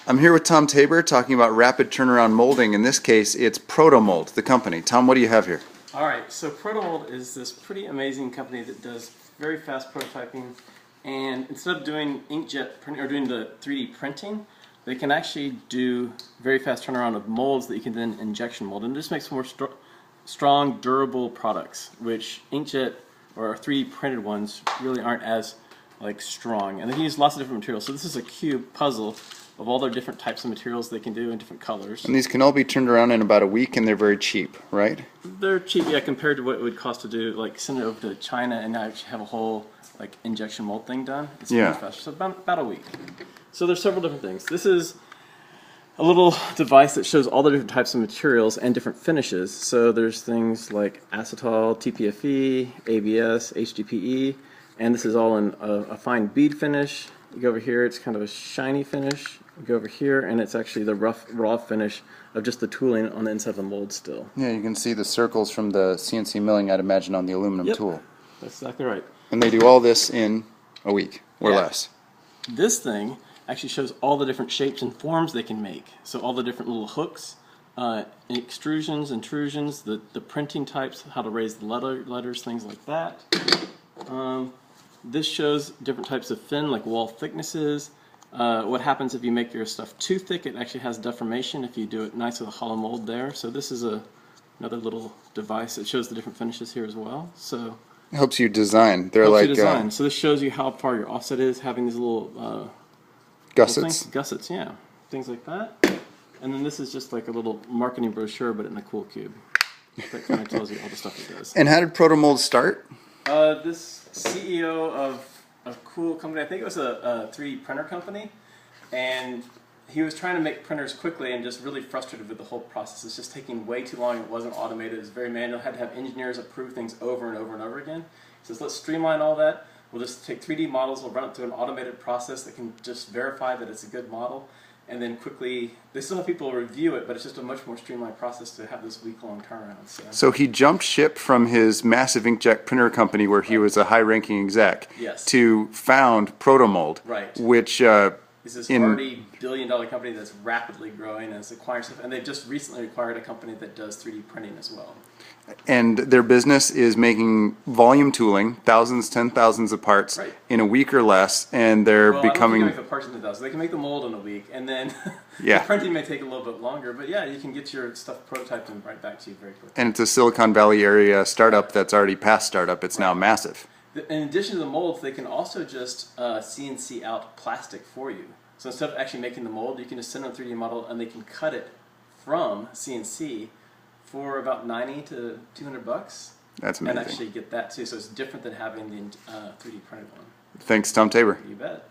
I'm here with Tom Tabor talking about rapid turnaround molding. In this case, it's Prototmold, the company. Tom, what do you have here? Alright, so Prototmold is this pretty amazing company that does very fast prototyping, and instead of doing inkjet printing or doing the 3D printing, they can actually do very fast turnaround of molds that you can then injection mold, and it just makes more strong, durable products, which inkjet or 3D printed ones really aren't as strong. And they can use lots of different materials. So this is a cube puzzle of all their different types of materials they can do in different colors. And these can all be turned around in about a week, and they're very cheap, right? They're cheap, yeah, compared to what it would cost to do, send it over to China and actually have a whole injection mold thing done. It's much faster, so about a week. So there's several different things. This is a little device that shows all the different types of materials and different finishes. So there's things like acetal, TPFE, ABS, HDPE, and this is all in a fine bead finish. You go over here, it's kind of a shiny finish. You go over here, and it's actually the rough, raw finish of just the tooling on the inside of the mold still. Yeah, you can see the circles from the CNC milling, I'd imagine, on the aluminum tool. That's exactly right. And they do all this in a week, or less. This thing actually shows all the different shapes and forms they can make. So all the different little hooks, extrusions, intrusions, the printing types, how to raise the letters, things like that. This shows different types of fin, like wall thicknesses. What happens if you make your stuff too thick? It actually has deformation if you do it nice with a hollow mold there. So this is another little device that shows the different finishes here as well. So it helps you design. They're helps you design. So this shows you how far your offset is, having these little gussets. Gussets, yeah, things like that. And then this is just like a little marketing brochure, but in a cool cube. That kind of tells you all the stuff it does. And how did Prototmold start? This CEO of a cool company, I think it was a 3D printer company, and he was trying to make printers quickly and just really frustrated with the whole process. It's just taking way too long. It wasn't automated. It was very manual. Had to have engineers approve things over and over and over again. He says, let's streamline all that. We'll just take 3D models, we'll run it through an automated process that can just verify that it's a good model, and then quickly, they still have people review it, but it's just a much more streamlined process to have this week-long turnaround. So he jumped ship from his massive inkjet printer company where he was a high-ranking exec to found Prototmold, which is this already billion-dollar company that's rapidly growing and is acquiring stuff, and they've just recently acquired a company that does 3D printing as well. And their business is making volume tooling, thousands, 10,000s of parts in a week or less, and they're becoming... I don't think they make the parts in 10,000. They can make the mold in a week, and then the printing may take a little bit longer, but yeah, you can get your stuff prototyped and right back to you very quickly. And it's a Silicon Valley area startup that's already past startup. It's now massive. In addition to the molds, they can also just CNC out plastic for you. So instead of actually making the mold, you can just send them a 3D model, and they can cut it from CNC for about $90 to $200. That's amazing. And actually get that too. So it's different than having the 3D printed one. Thanks, Tom Tabor. You bet.